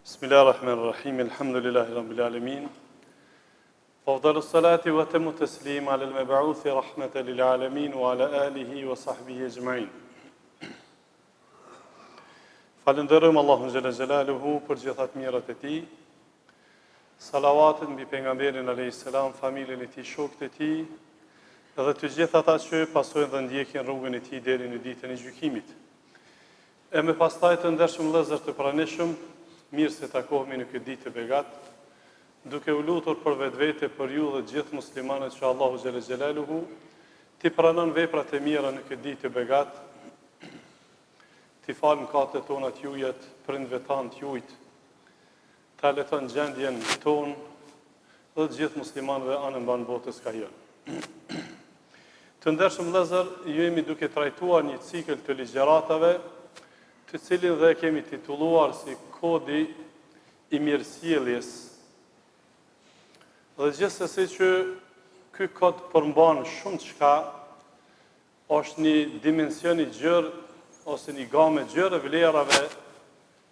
Bismillahirrahmanirrahim, alhamdulillahi rabbil alamin. Afdalu salati wa tamu taslim ala al-mab'uthi rahmatan lil alamin wa ala alihi wa sahbihi ajma'in. Falenderojmë Allahun xhela xhelaluhu për gjithat mirat e tij. Salavatet mbi pejgamberin alayhis salam, familjen e tij, shokët e tij, dhe të gjithë ata që pasojnë dhe ndjekin rrugën e tij deri në ditën e gjykimit. E me pastaj të ndershëm vëllezër të pranishëm, mirë se takohemi në këtë ditë të begat, duke u lutur për vetvete, për ju dhe gjithë muslimanët që Allahu xhela xhelaluhu t'i pranon veprat e mira në këtë ditë të begat, t'i falë mëkatet tona t'jujat, prindve tanë t'jujt, t'a leton gjendjen tonë dhe të gjithë muslimanëve anë mban botës ka jënë. Të ndershëm vëllezër, jemi duke trajtuar një cikël të ligjëratave, të cilin dhe kemi titulluar si kodi i mirësjelljes. Dhe gjithsesi që ky kod përmban shumë çka, është një dimension i gjerë ose një gamë e gjerë vlerave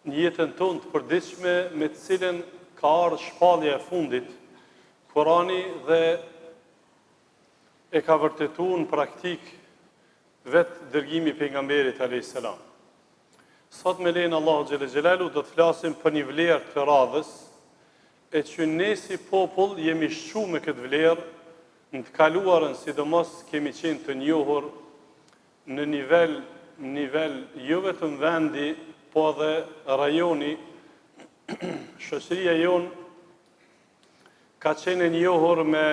në jetën tonë të përditshme me të cilën ka ardhur shpallja e fundit, Kurani, dhe e ka vërtetuar në praktik vetë dërgimi i pejgamberit alayhis salam. Sot me lejen Allahu xhela xhelalu do të flasim për një vlerë të radhës, e që ne si popull jemi shquar me këtë vlerë, në të kaluarën sidomos kemi qenë të njohur në nivel jo vetëm vendi, po edhe rajoni, shoqëria jonë ka qenë e njohur me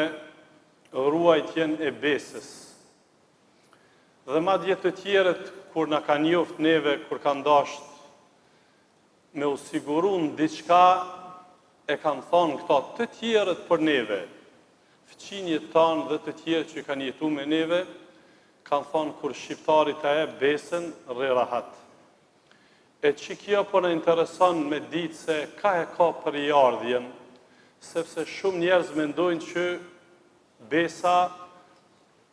ruajtjen e besës. Dhe madje të tjerët, kur na kanë njoft neve, kur kanë dasht me u siguru në diçka, e kanë thonë këta të tjerët për neve, fëqinjet tanë dhe të tjerë që kanë jetu me neve, kanë thonë kur shqiptarit e besën, rre rahat. E që kjo për në intereson me ditë se ka e ka për i ardhjen, sepse shumë njerëz mendojnë që besa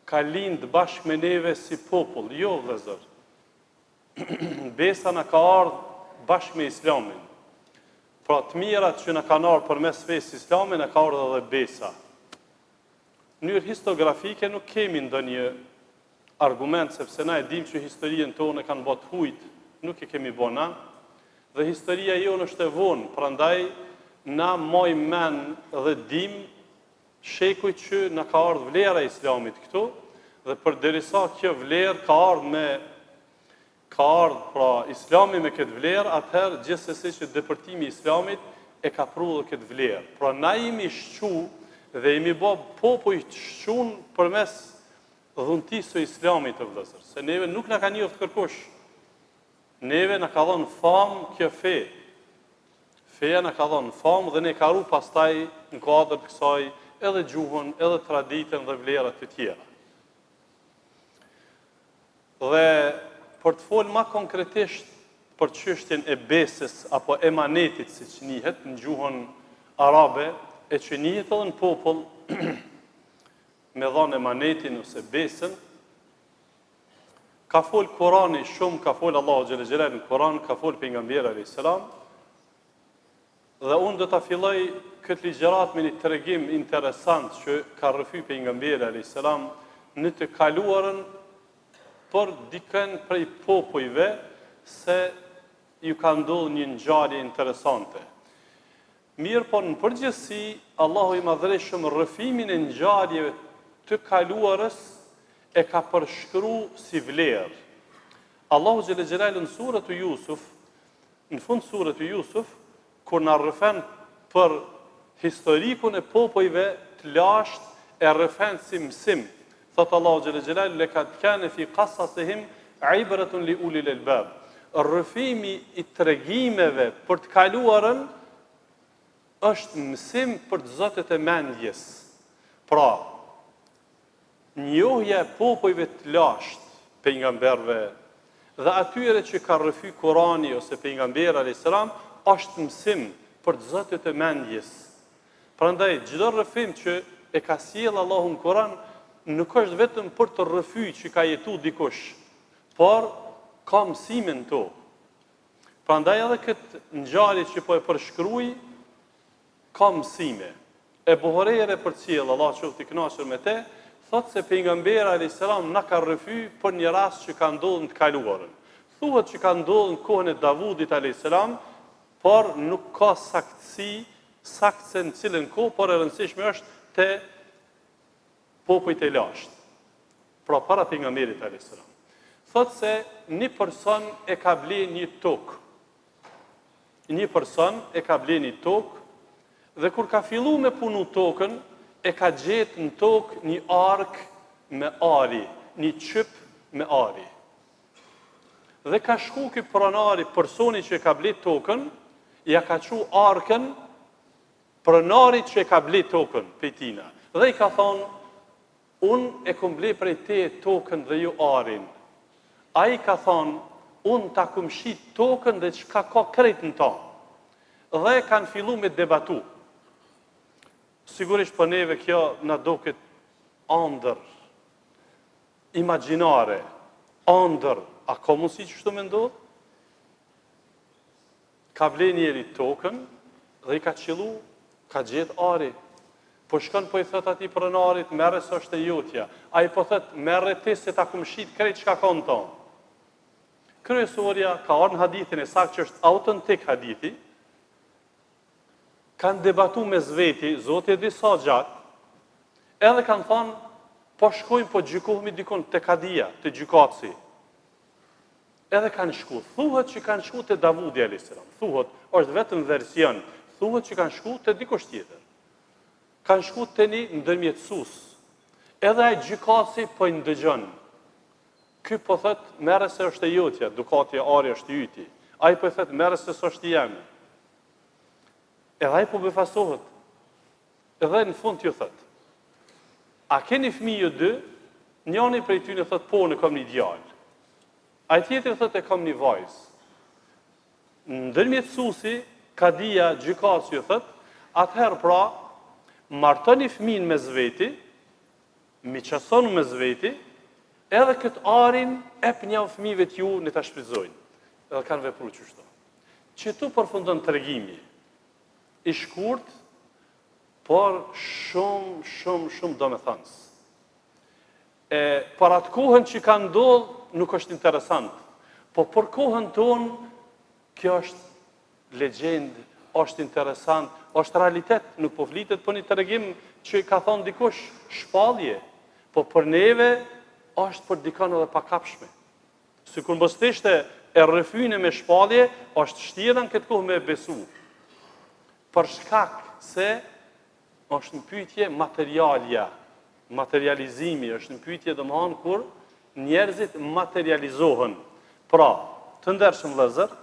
ka lindë bashkë me neve si popull. Jo, vëllezër. Besa në ka ardhë bashkë me islamin. Pra të mirat që në kanë ardhë për mes fesë islamin, në ka ardhë edhe besa. Në mënyrë historiografike nuk kemi ndonjë argument, sepse na e dim që historien tonë kanë botë hujt, nuk e kemi bona, dhe historia jonë është e vonë, prandaj na moj men dhe dim shekuj që në ka ardhë vlera islamit këtu, dhe përderisa kjo vlerë ka ardhë pra islami me këtë vlerë, atëherë gjithsesi që depërtimi i islamit e ka pru dhe këtë vlerë. Pra na jemi shqu dhe jemi bo popull të shqun përmes dhuntisë së islamit të vëllezër, se neve nuk na ka njoft kërkush. Neve na ka dhënë famë kjo fe. Feja na ka dhënë famë dhe ne ka ru pastaj në kuadër të kësaj edhe gjuhën, edhe traditën dhe vlerat të tjera. Dhe për të folë ma konkretisht për çështjen e besës apo emanetit, siç njihet në gjuhën arabe, e që njihet edhe në popull me dhanë emanetin ose besën, ka folë Kurani shumë, ka folë Allahu xhela xhelalu në Kur'an, ka folë pejgamberi alayhis salam, dhe unë do ta filloj këtë ligjërat me një tregim interesant që ka rrëfy pejgamberi alayhis salam në të kaluarën për dikën prej popujve se ju ka ndodhur një ngjarje interesante. Mirë, po në përgjithësi, Allahu i madhreshëm rrëfimin e ngjarjeve të kaluarës e ka përshkru si vlerë. Allahu xhela xhelalu në surën e Yusuf, në fund surës e Yusuf, kur na rrëfen për historikun e popujve të lashtë, e rrëfen si mësim. Thotë Allahu xhela xhelalu, "Lekad kana fi qasasihim ibratun li ulil albab." Rrëfimi i tregimeve për të kaluarën është mësim për të zotët e mendjes. Pra, njohja e popujve të lashtë, pejgamberve, dhe atyre që ka rrëfy Kurani ose pejgamberi alayhis salam, është mësim për të zotët e mendjes. Prandaj, çdo rrëfim që e ka sjell Allahu në Kur'an nuk është vetëm për të rrëfy që ka jetu dikush, por ka mësimin to. Prandaj edhe këtë ngjarje që po e përshkruaj ka mësime. E Buhariere për cilë, Allah qoftë i kënaqur me te, thot se pejgamberi alayhis salam na ka rrëfy për një rast që ka ndodhur në të kaluarën. Thuhet që ka ndodhur në kohën e Davudit alayhis salam, por nuk ka saktësi, saktë në cilën kohë, por e rëndësishme është te popujt e lashtë. Pra para pejgamberit alayhis salam. Thot se një person e ka bler një tokë. Një person e ka bler një tokë dhe kur ka fillu me punu tokën, e ka gjetë në tokë një ark me ari, një qyp me ari. Dhe ka shku ky pronari, personi që e ka bler tokën, ja ka qu arkën pronarit që e ka bler tokën pejtina. Dhe i ka thonë, unë e kom bler prej te tokën dhe ju arin. A i ka thonë, unë ta kom shit tokën dhe që ka krejt në ta. Dhe kanë fillu me debatu. Sigurisht për neve kjo na doket ëndër, imagjinare, ëndër, a ka mundësi që shtu me ndodh? Ka bler njeri tokën dhe i ka qillu, ka gjetë ari. Po shkon po i thot atij pronarit, merre se është e jotja. Ai po thot, merre ti se ta kum shit krejt çka ka në tonë. Kryesorja ka ardhur në hadithin e saktë që është autentik hadithi. Kanë debatu me zveti, Zoti e di sa gjatë, edhe kanë thonë, po shkojmë, po gjykohemi dikon te kadia, te gjykatësi. Edhe kanë shku, thuhet që kanë shku te Davudi alayhis salam. Thuhet, është vetëm version, thuhet që kanë shku te dikush tjetër. Kanë shku te një ndërmjetësues. Edhe ai gjykatësi po i ndëgjon. Ky po thot, merre se është e jotja, dukati ari është i yti. Ai po thot, merre se s'është i jam. Edhe ai po befasohet. Edhe në fund ju thot, a keni fëmijë ju dy? Njëri prej tyre thot, po, ne kam një djalë. Ai tjetri thot, e kam një vajzë. Ndërmjetësuesi, kadia, gjykatësi ju thot, atëherë pra, martoni fëmin me zveti, mi qasonu me zveti, edhe këtë arin e për një fëmive t'ju në të shprizojnë. Edhe kanë vepru qështu. Që tu përfundon tregimi, i shkurt, por shumë do me thënës. Për atë kohën që ka ndodhë, nuk është interesant. Po për kohën tonë, kjo është legjend, është interesant, është realitet, nuk po flitet për një tregim që ka thonë dikush shpallje, po për neve është për dikon edhe pakapshme. Sikur mos ishte e rrëfyne me shpallje, është shtira në këtë kohë me besu. Për shkak se është në pyetje materialja, materializimi, është në pyetje domethënë kur njerëzit materializohen. Pra, të ndershëm vëllezër,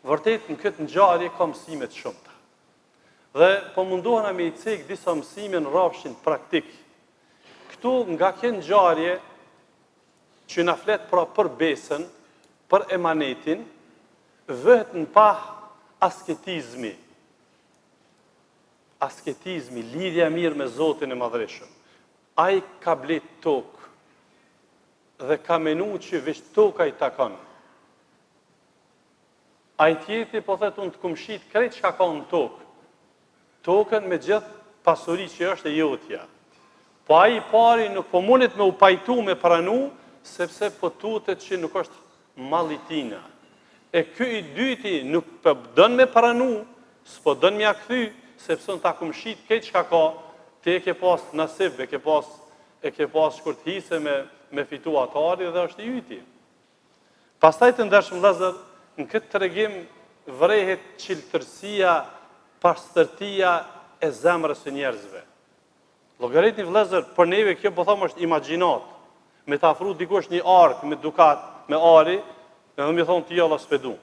vërtet në këtë ngjarje ka mësime të shumta. Dhe po mundohena me i cek disa mësime në rrafshin praktik. Këtu nga kjo ngjarje që na flet pra për besën, për emanetin, vëhet në pah asketizmi. Asketizmi, lidhja mirë me Zotin e Madhreshëm. Ai ka blet tokë dhe ka menu që veç toka i takon. Ai tjetri po thot unë të kumshit krejt çka ka në tokë. Tokën me gjithë pasuri që është e jotja. Po ai i pari nuk po mundet me u pajtu me pranu, sepse po tutet që nuk është mallitina. E ky i dyti nuk po don me pranu, s'po don m'ia kthy, sepse unë ta kumshit krejt çka ka, ti e ke pas nasib, e ke pas shkurt hise me fitu atari dhe është i yti. Pastaj të ndershëm vëllezër, në këtë tregim vrehet qiltërsia, pastërtia e zemrës së njerëzve. Llogaritni vëllezër, për neve kjo po them është imagjinat. Me të afru dikush një ark me dukat, me ari, edhe më thon ti Allah s'pedu.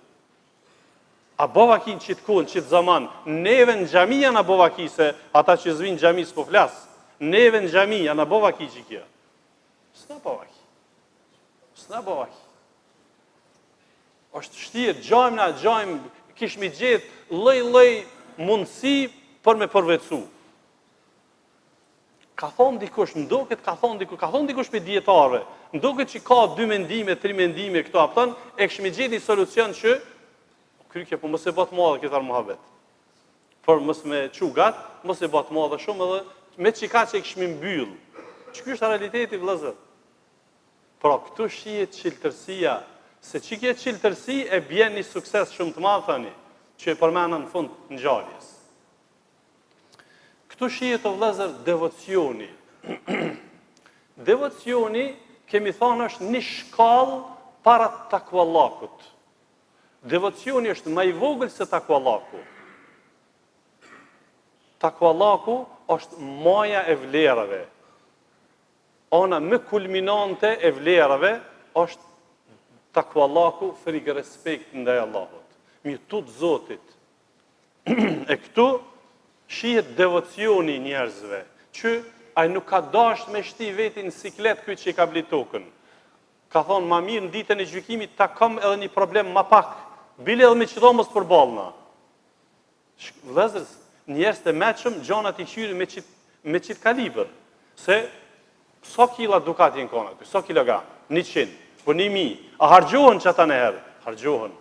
A bovakin qitë kohën, qitë zaman, neve në xhami janë a bovaki se ata që zvinë në xhami s'po flas. Neve në xhami janë a bovaki që kjo. S'na bovaki. S'na bovaki. Është shtirë, gjajmë, kishmi gjetë lloj mundësi për me përvetësu. Ka thonë dikush, ka thonë dikush për dietarëve, ndoket që ka 2 mendime, 3 mendime këto, apëton, e këshmi gjetë një solucion që krykje, po mos e bë të madhe këtë muhabet. Por mos me çugat, mos e bë të madhe shumë edhe me çika që kishmi mbyll. Ky është realiteti vëllazër. Pra këtu shihet çiltërsia, se çike çiltërsi e bën një sukses shumë të madh tani, që e përmenda në fund të ngjarjes. Këtu shihet o vëllazër devocioni. Devocioni, kemi thënë, është një shkallë para takvallakut. Devocioni është më i vogël se takvallaku. Takvallaku është maja e vlerave. Ana më kulminante e vlerave është takvallaku, frikë respekt ndaj Allahut. Mi tut Zotit. E këtu shihet devocioni i njerëzve, që ai nuk ka dash me shti vetin në siklet këtë që i ka bli tokën. Ka thonë, ma mirë në ditën e gjykimit ta kam edhe një problem ma pak, bile edhe me qëto mos përballna. Vëllezër, njerëz të mëshëm gjonat i qyrin me qit kalibër, se sa kila dukat jenë kona këtu, sa kilogram, 100, po 1000, a hargjohen që ata në herë? Hargjohen.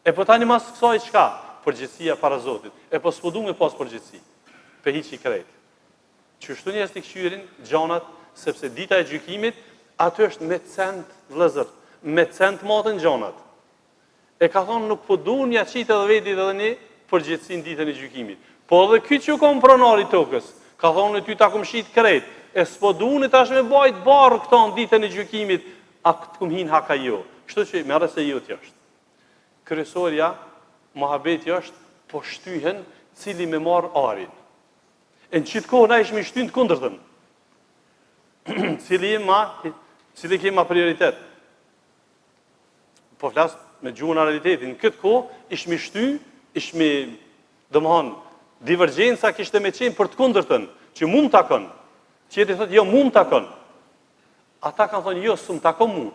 E po tani mas kësaj çka? Përgjithësia para Zotit. E po s'po du me pas përgjithësi. Pe hiç i krejt. Qështu njerëz të këshyrin gjanat, sepse dita e gjykimit, aty është me cent vëllezër, me cent matën gjanat. E ka thonë nuk po duan ja qitë edhe vetit edhe një përgjithësi në ditën e gjykimit. Po edhe ky që kom pronari tokës, ka thonë ty ta kom shit krejt, e s'po duan tash me bajt barë këto në ditën e gjykimit, a këtë kum hin haka jo. Kështu që merre se jo ti është. Kryesorja, mohabeti është, po shtyhen cili me marr arin. E në qitë kohë na ishme shtyn të kundërtën. Cili kema prioritet. Po flas me gjuhën e realitetin. Në këtë kohë ishme shty, ishme, domthon, divergjenca kishte me qenë për të kundërtën, që mund të takon. Qëti thotë, jo, mund të takon. Ata kanë thonë, jo, s'm takon mu.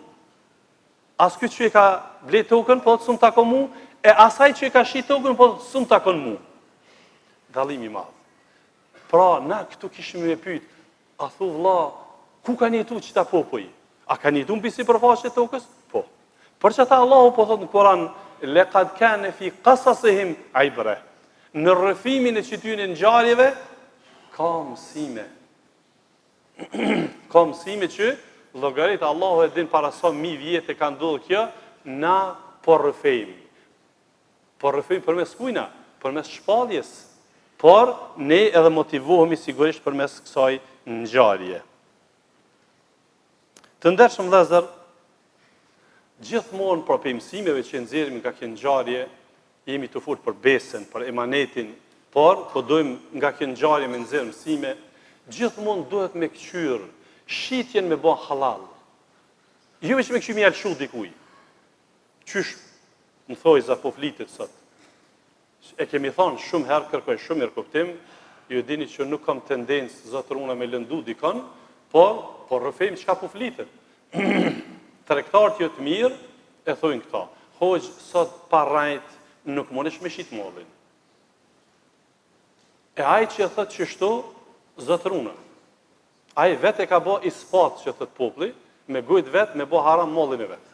As këtë që e ka ble tokën, po s'm takon mu, e asaj që e ka shi tokën, po s'm takon mu. Dallimi i madh. Pra, na këtu kishim me pyet, a thu vlla, ku kanë jetu qëta popuj? A kanë jetu në pisi përfaqe tokës? Po. Për që ta Allahu po thot në Koran, laqad kana fi qasasihim ibra. Në rrëfimin e qytyne në ngjarjeve, ka mësime. Ka mësime që llogarit Allahu e din para sa mi vjetë ka ndodhur kjo, na po rrëfejmë. Po rrëfejmë përmes kujna, përmes shpalljes. Por ne edhe motivohemi sigurisht përmes kësaj ngjarje. Të ndershëm vëllezër, gjithmonë për mësimeve që nxjerrim nga kjo ngjarje, jemi të fort për besën, për emanetin, por po dojmë nga kjo ngjarje me nxjerr mësime, gjithmonë duhet me kqyr shitjen me bë halal. Jo vetëm me kqyr mjalë shuh dikuj. Qysh më thoj za po flitet sot. E kemi thonë shumë herë, kërkoj shumë mirë kuptim, ju dini që nuk kam tendencë zotëruna me lëndu dikon, por rrëfejmë çka po flitet. Tregtarët jo të mirë e thojnë këta. Hoxh, sot pa rajt nuk mundesh me shit mollin. E ai që e thot çështu, zotëruna. Ai vetë e ka bë ispat që thot populli, me gojë vet me bë haram mollin e vet.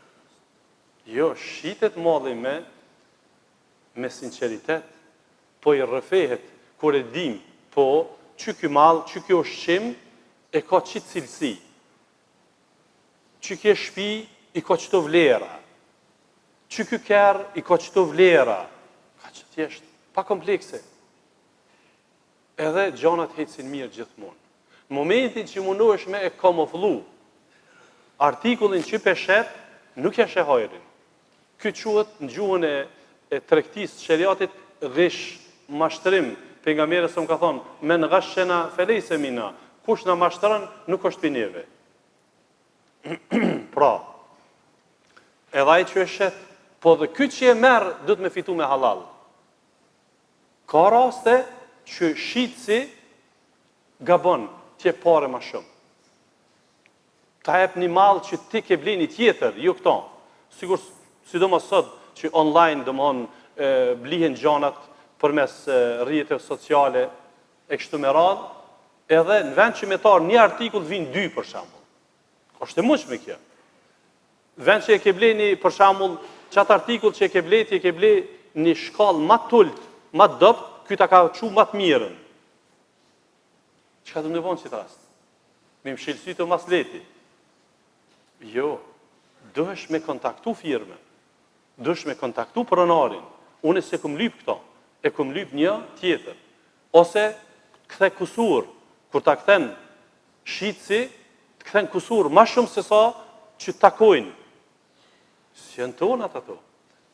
Jo, shitet molli me sinceritet, po i rrëfehet, kur e dim, po, që ky mall, që ky ushqim, e ka qitë cilësi. Që ky shtëpi, i ka qëto vlera. Që ky kerr, i ka qëto vlera. Ka që thjesht, pa komplekse. Edhe gjanat hecin mirë gjithmonë. Në momentin që mundohesh me e kamuflu, artikullin që peshet, nuk ja sheh hajrin. Ky quhet në gjuhën e tregtisë sheriatit ghish, mashtrim. Pejgamberi sa më ka thonë, men ghashena falaysa minna. Kush na mashtron nuk është pi neve. Pra, edhe ai që e shet, po dhe ky që e merr duhet me fitu me halal. Ka raste që shitsi gabon, t'je pare ma shumë. Ta jep një mall që ti ke bleni tjetër, jo këto. Sigur, sidomos sot që online domthon blihen gjanat përmes rrjeteve sociale e kështu me radhë, edhe në vend që me tarë një artikull vinë 2 për shembull. Është e mundshme kjo. Vend që e ke bleni për shembull qatë artikull që e ke ble një shkallë ma tullët, ma dopt, ky ta ka çu ma të mirën. Çka do të bëjmë në këtë rast? Me mshilësi të masleti. Jo, duhesh me kontaktu firmën. Duhesh me kontaktu pronarin. Unë se kum lyp këto, e kum lyp një tjetër. Ose kthe kusur, kur ta kthen shitsi, të kthen kusur më shumë se sa që takojnë. Si janë tonat ato?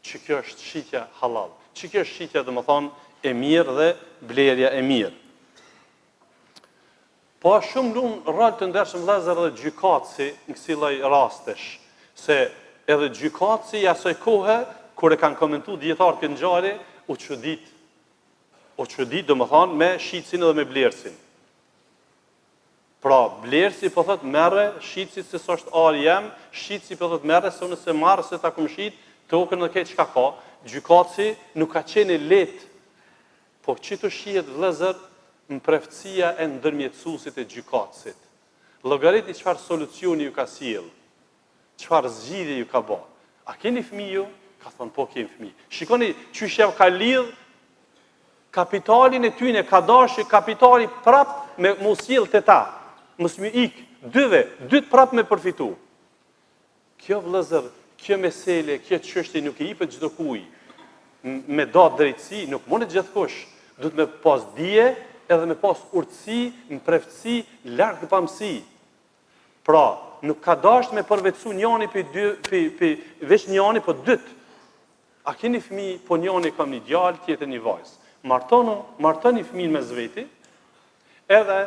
Që kjo është shitja halal. Që kjo është shitja, dhe më thonë, e mirë dhe blerja e mirë. Po shumë lunë rrallë të ndershëm vëllezër edhe gjykatësi në kësi lloj rastesh, se edhe gjykatësi asoj kohë, kur e kanë komentu djetarë këtë ngjarje, u çudit, do më thonë, me shitsin edhe me blersin. Pra, blersi po thot merre shitsi se s'është ari jam, shitsi po thot merre se unë se marrë se ta kum shit, tokën dhe këtë çka ka. Gjykatësi nuk ka qenë lehtë, po që të shihet vëllezër në preftësia e ndërmjetësuesit e gjykatësit. Llogariti çfarë solucioni ju ka sjell, çfarë zgjidhje ju ka bë. A keni fëmijë ju? Ka thonë po kemi fëmijë. Shikoni çysh ka lidh kapitalin e tyne, ka dashur kapitali prap me mos sjell te ta. Mos më ik dytë prap me përfitu. Kjo vëllezër, kjo mesele, kjo çështje nuk i jepet çdo kujt. Me datë drejtësi, nuk mundet gjithkush. Duhet me pas dije edhe me pas urtësi, në preftësi, larg pamësi. Pra, nuk ka dashur me përvetësu njëri veç njëri, po dytë. A keni fëmijë, po njëri ka një djalë, tjetër një vajzë. Martoni fëmijën me zveti, edhe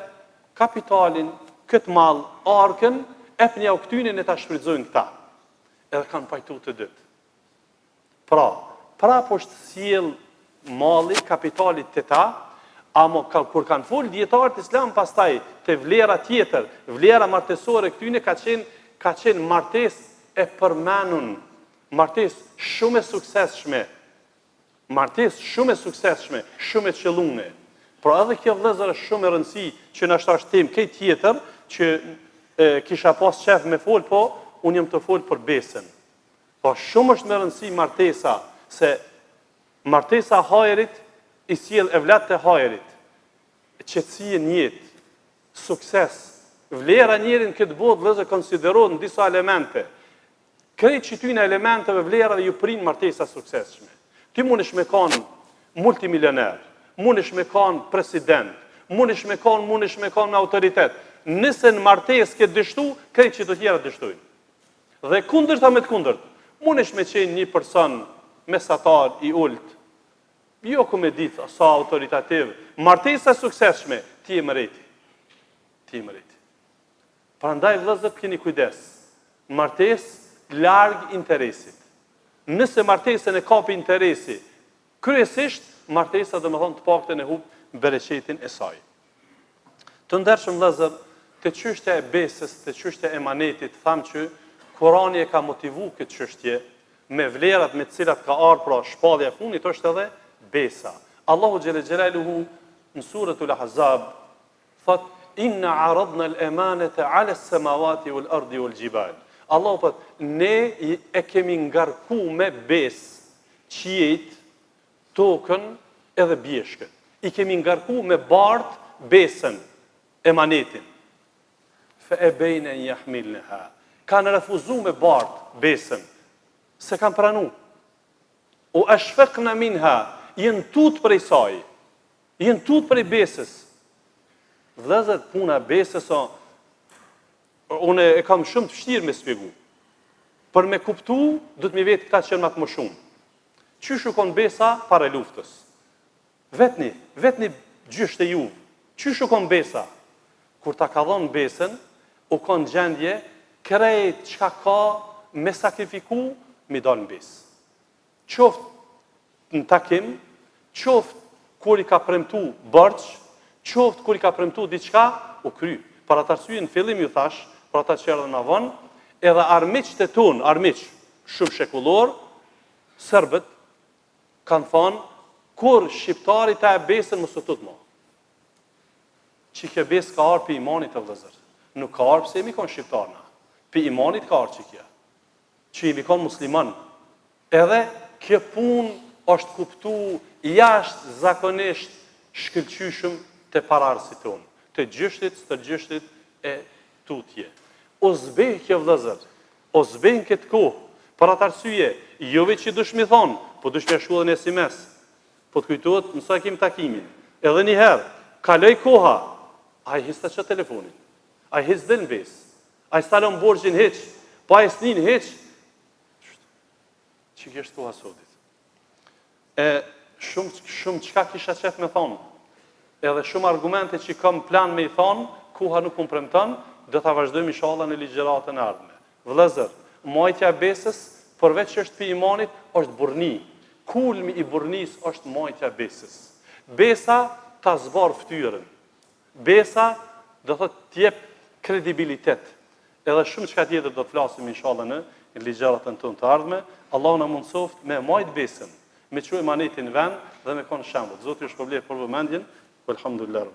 kapitalin, këtë mall, arkën, epni au këtynin e ta shfrytëzojnë këta. Edhe kanë pajtu të dytë. Pra po është sjell malli, kapitalit të ta, ama kur kanë folë dietarët islam pastaj te vlera tjetër, vlera martesore këtyne ka qenë martesë e përmenun, martesë shumë e suksesshme. Shumë e qëllune. Por edhe kjo vëllezër është shumë e rëndësi që na shtash temë këtë tjetër që kisha pas qef me fol, po unë jam të fol për besën. Po shumë është me rëndësi martesa, se martesa hajrit i sjell evlat të hajrit, qetësi në jetë, sukses, vlera njerin këtë botë vëllezër konsiderohet në disa elemente. Krejt që ty në elementeve vlerave ju prinë martesa suksesshme. Ti mundesh me kanë multimilioner, mundesh me kanë president, mundesh me kanë me autoritet. Nëse në martesë ke dështu, krejt që të tjera dështojnë. Dhe kundërta me të kundërt, mundesh me qenë një person mesatar i ult, jo ku me ditë sa autoritativ, martesa suksesshme, ti e mëreti. Prandaj vëllezër keni kujdes. Martesë larg interesit. Nëse martesën e kapi interesi, kryesisht martesa do të thonë të paktën e hub bereqetin e saj. Të ndershëm vëllezër, te çështja e besës, te çështja e emanetit, tham që Kurani e ka motivu këtë çështje me vlerat me të cilat ka ardhur, pra shpallja e fundit është edhe besa. Allahu xhelle xhelaluhu në suratul Ahzab thot inna aradna al-amanata 'ala as-samawati wal-ardi wal-jibal. Allahu thot ne e kemi ngarku me besë qiejt, tokën edhe bjeshkën. I kemi ngarku me bart besën, emanetin. Fa abayna yahmilnaha. Kanë refuzu me bart besën, se kanë pranu. O ashfaqna minha, jenë tut prej saj, jenë tut prej besës. Vëllezër, puna besës, unë e kam shumë të vështirë me shpjegu. Për me kuptu, do të mi vetë këta që më shumë. Qysh u kon besa para luftës? Vetni gjysht e juve. Qysh u kon besa? Kur ta ka dhënë besën, u kon gjendje krejt çka ka me sakrifiku, mi dal në besë. Qoftë në takim, qoftë kur i ka premtu bërç, qoftë kur i ka premtu diçka, u kry. Për atë arsye në fillim ju thash, për ata që erdhën më vonë, edhe armiqtë e tonë, armiq shumë shekullor, serbët kanë thonë, kur shqiptari ta e besën mos u tut më. Që kjo besë ka ardhur për imanit të vëllezër. Nuk ka ardhur pse jemi kon shqiptarna. Për imanit ka ardhur që jemi kon musliman. Edhe kjo punë është kuptu jashtë zakonisht shkëlqyshëm të pararësit tonë, të gjështit e tutje. O zbej kjo vëllezër, o zbej në këtë kohë, për atë arsye, jo veç që dush mi thonë, po dush me shku edhe në SMS, po të kujtohet, mësa kim takimin, edhe njëherë, kaloj koha, a i hista që telefonin, a i his dhe në besë, a i stalon borgjin heq, po a i snin heq, që kështë koha sotit. Shumë qka kisha qef me thonë, edhe shumë argumente që kam plan me i thonë, koha nuk më premton, do ta vazhdojmë inshallah në ligjëratën e ardhme. Vëllezër, majtja e besës, përveç që është pi imanit, është burni. Kulmi i burnis është majtja e besës. Besa ta zbar ftyrën. Besa do thotë t'jep kredibilitet. Edhe shumë çka tjetër do të flasim inshallah në ligjëratën tonë të ardhme. Allahu na mundsoft me majt besën, me çuaj manetin në vend dhe me kon shembull. Zoti ju shpërblet për vëmendjen. Alhamdulillah.